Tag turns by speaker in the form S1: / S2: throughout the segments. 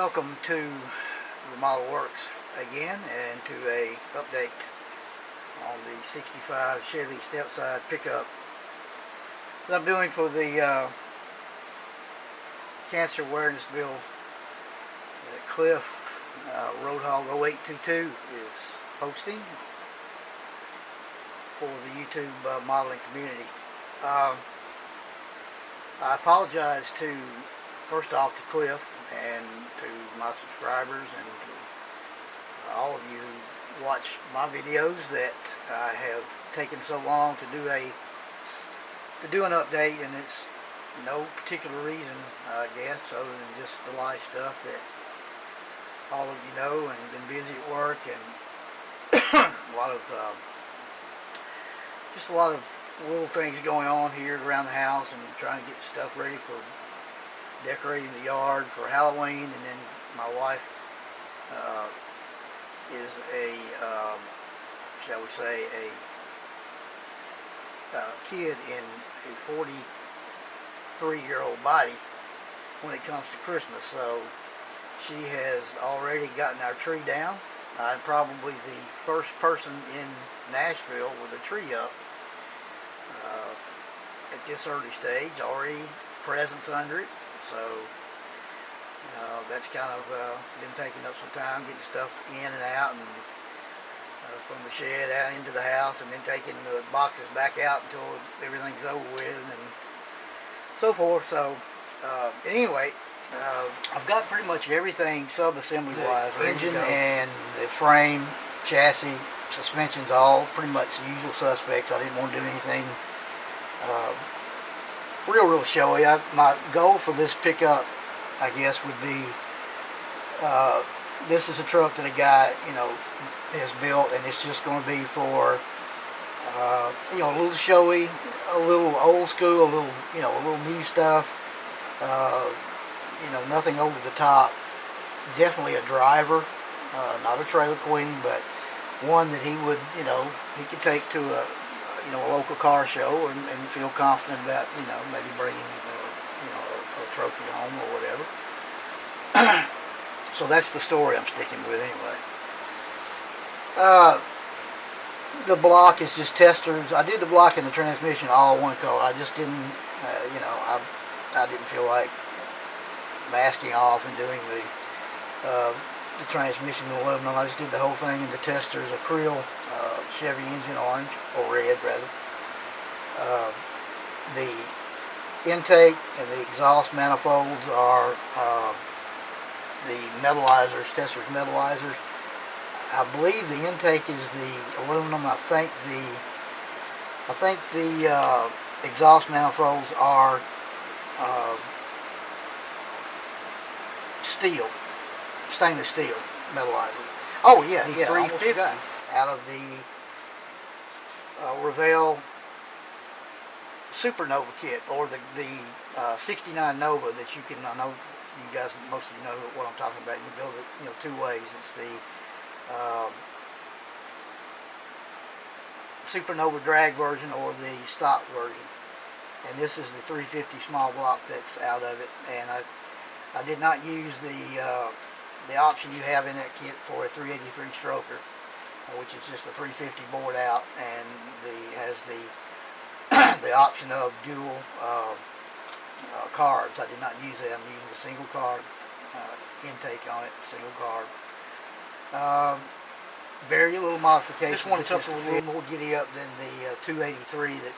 S1: Welcome to the Model Works again, and to a update on the 65 Chevy step-side pickup that I'm doing for the Cancer Awareness Bill that Cliff Roadhog 0822 is posting for the YouTube modeling community. I apologize first off to Cliff and to my subscribers and to all of you who watch my videos that I have taken so long to do an update, and it's no particular reason, I guess, other than just the life stuff that all of you know, and been busy at work, and just a lot of little things going on here around the house, and trying to get stuff ready for decorating the yard for Halloween. And then my wife is shall we say, a kid in a 43-year-old body when it comes to Christmas. So she has already gotten our tree down. I'm probably the first person in Nashville with a tree up at this early stage, already presents under it. So that's kind of been taking up some time, getting stuff in and out, and from the shed out into the house, and then taking the boxes back out until everything's over with and so forth. So anyway, I've got pretty much everything sub-assembly wise, engine and the frame, chassis, suspensions, all pretty much the usual suspects. I didn't want to do anything real showy. My goal for this pickup, I guess, would be this is a truck that a guy, has built, and it's just going to be for a little showy, a little old school, a little new stuff. Nothing over the top. Definitely a driver, not a trailer queen, but one that he would, he could take to a local car show and feel confident about, maybe bringing, a trophy home or whatever. So that's the story I'm sticking with anyway. The block is just testers. I did the block and the transmission all one color. I just didn't, I didn't feel like masking off and doing the transmission in aluminum. I just did the whole thing in the testers, acryl, Chevy engine orange, or red rather. The intake and the exhaust manifolds are the metallizers, testers metallizers. I believe the intake is the aluminum. I think the exhaust manifolds are stainless steel metallizers. Oh yeah, the 350 out of the Revell Supernova kit, or the 69 Nova that you can, I know you guys, most of you know what I'm talking about. You build it, two ways. It's the Supernova drag version or the stock version, and this is the 350 small block that's out of it. And I did not use the option you have in that kit for a 383 stroker, which is just a 350 bored out, and has the the option of dual carbs. I did not use that. I'm using a single carb intake on it, single carb. Very little modification. This one is just a little more giddy up than the 283 that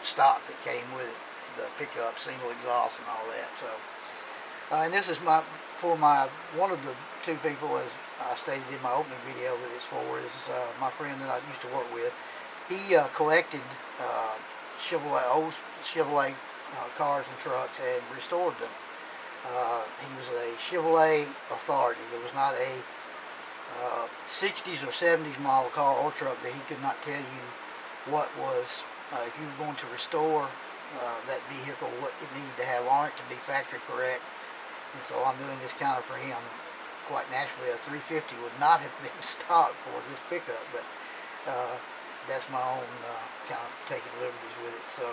S1: stock that came with it, the pickup, single exhaust, and all that. So, and this is one of the two people, as I stated in my opening video, that it's for is my friend that I used to work with. He collected old Chevrolet cars and trucks and restored them. He was a Chevrolet authority. There was not a 60s or 70s model car or truck that he could not tell you what was, if you were going to restore that vehicle, what it needed to have on it to be factory correct. And so I'm doing this kind of for him. Quite naturally, a 350 would not have been stock for this pickup, but that's my own kind of taking liberties with it. So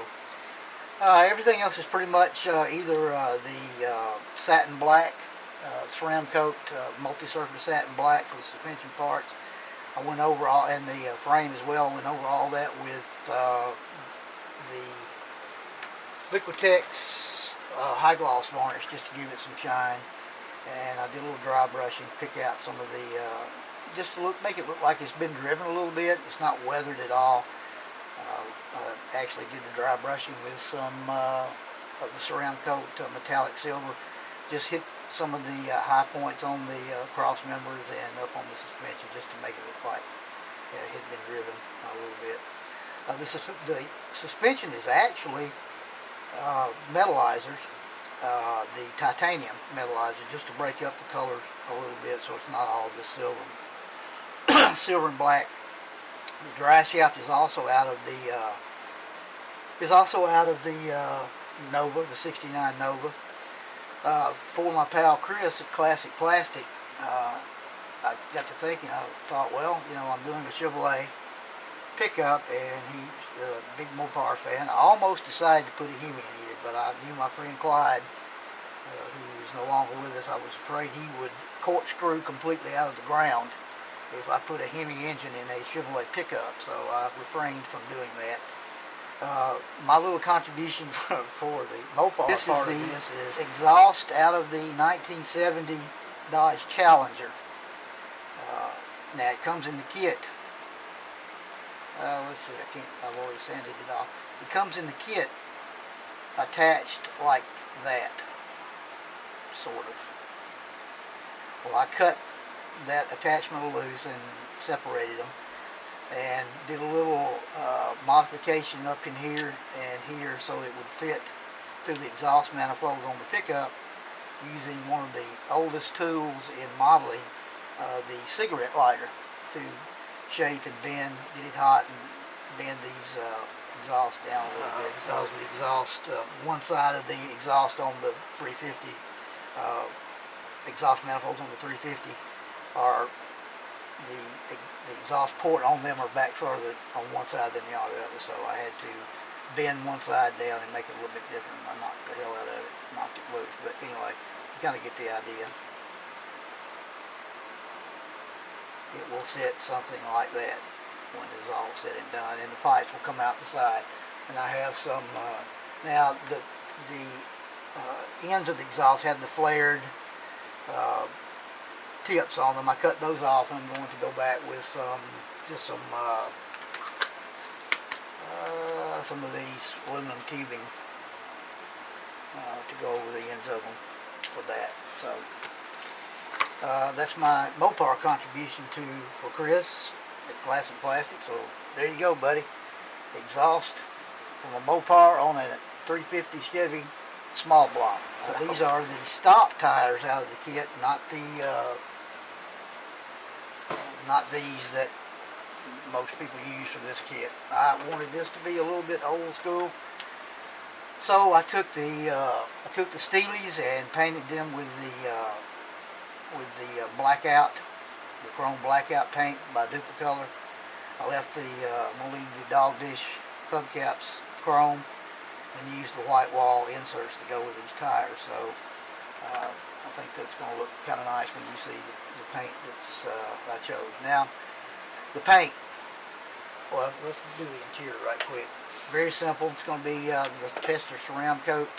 S1: everything else is pretty much either the satin black ceramic coat, multi-surface satin black for the suspension parts. I went over all, and the frame as well, went over all that with the Liquitex high gloss varnish just to give it some shine. And I did a little dry brushing, pick out some of the, just to make it look like it's been driven a little bit. It's not weathered at all. I actually did the dry brushing with some of the ceramic coat metallic silver. Just hit some of the high points on the cross members and up on the suspension just to make it look like it had been driven a little bit. The suspension is actually metallizers, the titanium metallizer, just to break up the colors a little bit so it's not all just silver, silver and black. The dry shaft is also out of the Nova, the '69 Nova. For my pal Chris at Classic Plastic, I got to thinking. I thought, well, you know, I'm doing a Chevrolet pickup, and he's a big Mopar fan. I almost decided to put a Hemi in it, but I knew my friend Clyde, who is no longer with us. I was afraid he would corkscrew completely out of the ground if I put a Hemi engine in a Chevrolet pickup, so I refrained from doing that. My little contribution for the Mopar part of this is exhaust out of the 1970 Dodge Challenger. Now it comes in the kit. Let's see, I've already sanded it off. It comes in the kit attached like that, sort of. Well, I cut that attachment loose and separated them, and did a little modification up in here and here so it would fit to the exhaust manifolds on the pickup, using one of the oldest tools in modeling, the cigarette lighter, to shape and bend, get it hot and bend these exhaust down a little bit. Because the exhaust, one side of the exhaust on the 350, exhaust manifolds on the 350 are the exhaust port on them are back further on one side than the other, so I had to bend one side down and make it a little bit different. I knocked the hell out of it, knocked it loose, but anyway, you kind of get the idea. It will sit something like that when it's all said and done, and the pipes will come out the side. And I have some, now the ends of the exhaust had the flared tips on them. I cut those off, and I'm going to go back with some of these aluminum tubing to go over the ends of them for that. So that's my Mopar contribution for Chris at Classic Plastic. So there you go, buddy. Exhaust from a Mopar on a 350 Chevy small block. These are the stock tires out of the kit, not these that most people use for this kit. I wanted this to be a little bit old school, so I took the Steelies and painted them with the blackout, the chrome blackout paint by Duplicolor. I left I'm gonna leave the dog dish hubcaps chrome and use the white wall inserts to go with these tires. So I think that's going to look kind of nice when you see the paint I chose. Now, the paint. Well, let's do the interior right quick. Very simple. It's going to be the Tester ceramic coat,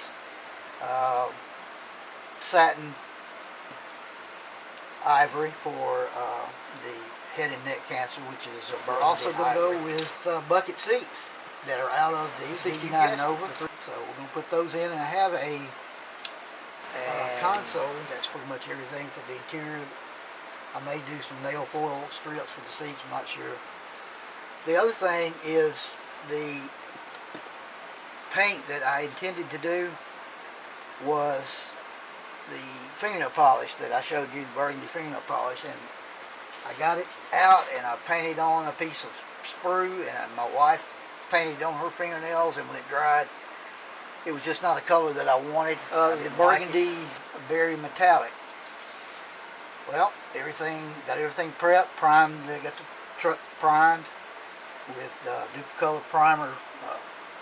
S1: satin ivory for the head and neck cancer, which is we're also going to go with bucket seats that are out of the '69 Nova. So we're going to put those in, and I have a console. That's pretty much everything for the interior. I may do some nail foil strips for the seats, I'm not sure. The other thing is the paint that I intended to do was the fingernail polish that I showed you, the burgundy fingernail polish, and I got it out and I painted on a piece of sprue, and my wife painted on her fingernails, and when it dried, it was just not a color that I wanted. The burgundy berry metallic. Well, got everything prepped, primed. Got the truck primed with Duplicolor primer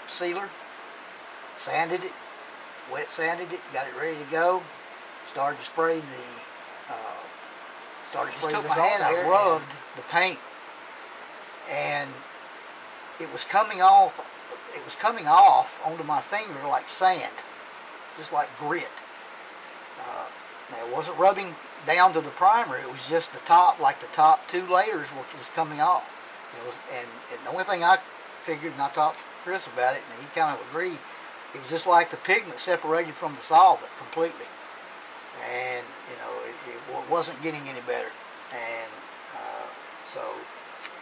S1: sealer. Sanded it, wet sanded it, got it ready to go. started to spray the
S2: took
S1: this
S2: my
S1: on
S2: hand
S1: there.
S2: there
S1: I rubbed the paint, and it was coming off. It was coming off onto my finger like sand, just like grit. Now it wasn't rubbing down to the primer. It was just the top, like the top 2 layers were just coming off. It was, and the only thing I figured, and I talked to Chris about it, and he kind of agreed, it was just like the pigment separated from the solvent completely. And it wasn't getting any better. And so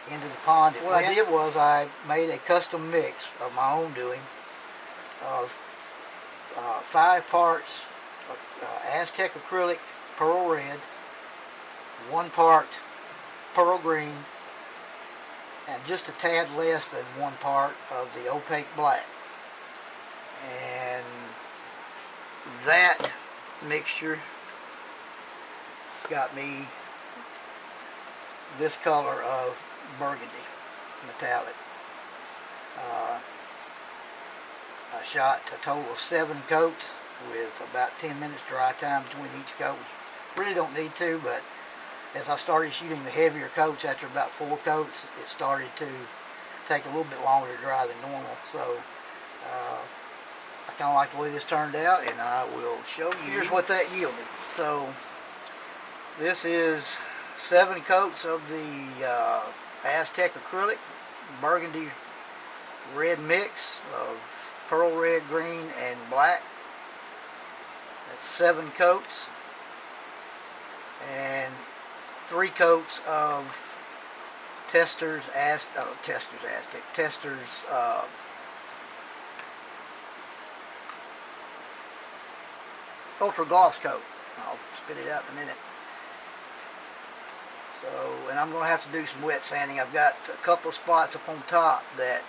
S1: into the pond it went. What I did was I made a custom mix of my own doing of 5 parts of Aztec acrylic pearl red, 1 part pearl green, and just a tad less than 1 part of the opaque black. And that mixture got me this color of burgundy metallic. I shot a total of 7 coats with about 10 minutes dry time between each coat. Really don't need to, but as I started shooting the heavier coats after about 4 coats, it started to take a little bit longer to dry than normal. So I kind of like the way this turned out, and I will show you. Here's what that yielded. So this is 7 coats of the Aztec acrylic burgundy red mix of pearl red, green, and black. That's 7 coats, and 3 coats of Testors Ultra Gloss coat. I'll spit it out in a minute. So, and I'm going to have to do some wet sanding. I've got a couple of spots up on top that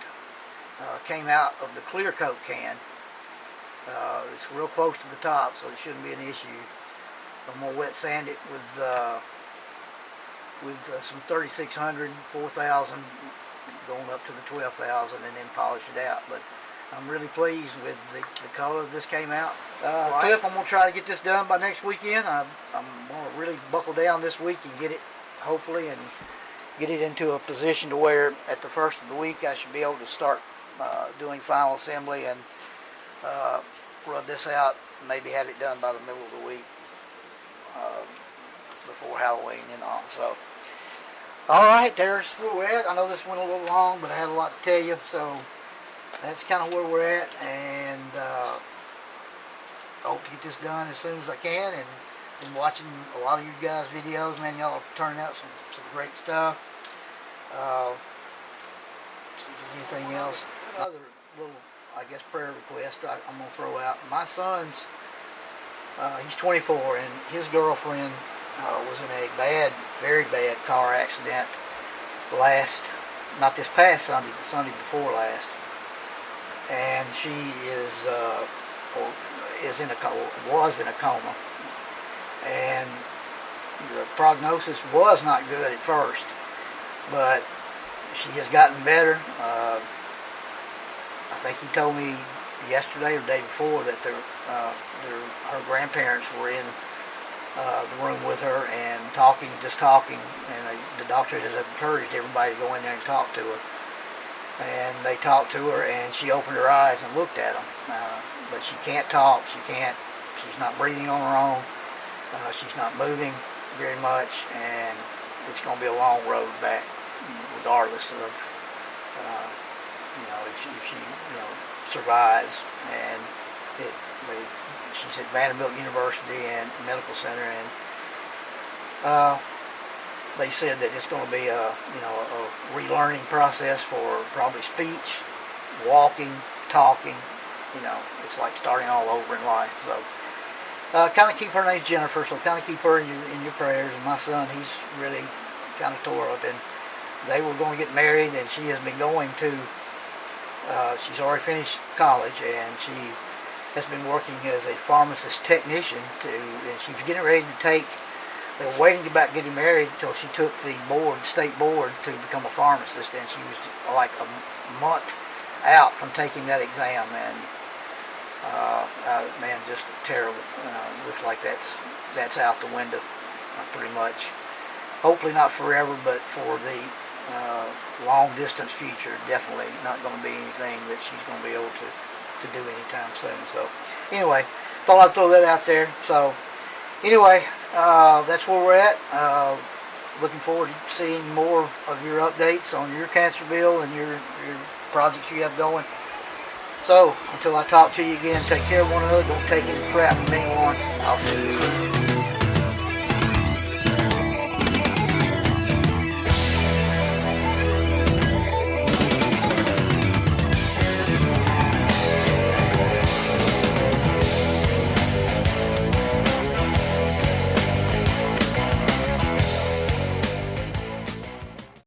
S1: came out of the clear coat can. It's real close to the top, so it shouldn't be an issue. I'm going to wet sand it with some 3600, 4000, going up to the 12,000, and then polish it out. But I'm really pleased with the color this came out. Cliff, I'm going to try to get this done by next weekend. I'm going to really buckle down this week and get it, hopefully, and get it into a position to where at the first of the week I should be able to start doing final assembly and rub this out, maybe have it done by the middle of the week before Halloween and all. So, alright, there's where we're at. I know this went a little long, but I had a lot to tell you, so that's kind of where we're at, and I hope to get this done as soon as I can. And been watching a lot of you guys' videos, man. Y'all are turning out some great stuff. See if there's anything else. Another little, I guess, prayer request I'm going to throw out. My son's, he's 24, and his girlfriend was in a bad, very bad car accident not this past Sunday, the Sunday before last. And she was in a coma. And the prognosis was not good at first, but she has gotten better. I think he told me yesterday or the day before that her grandparents were in the room with her and just talking, and the doctor has encouraged everybody to go in there and talk to her. And they talked to her, and she opened her eyes and looked at them, but she can't talk. She's not breathing on her own. She's not moving very much, and it's going to be a long road back, regardless of if she survives. And she's at Vanderbilt University and Medical Center, and they said that it's going to be a relearning process for probably speech, walking, talking. It's like starting all over in life. So kind of keep her name's Jennifer, so kind of keep her in your prayers. And my son, he's really kind of tore up, and they were going to get married, and she has been going to. She's already finished college, and she has been working as a pharmacist technician and she was getting ready to take. They were waiting about getting married until she took the state board to become a pharmacist, and she was like a month out from taking that exam. And Man, just terrible. Looks like that's out the window, pretty much. Hopefully not forever, but for the long distance future, definitely not going to be anything that she's going to be able to do anytime soon. So anyway, thought I'd throw that out there. So anyway, that's where we're at. Looking forward to seeing more of your updates on your cancer bill and your projects you have going. So until I talk to you again, take care of one another. Don't take any crap from anyone. I'll see you soon.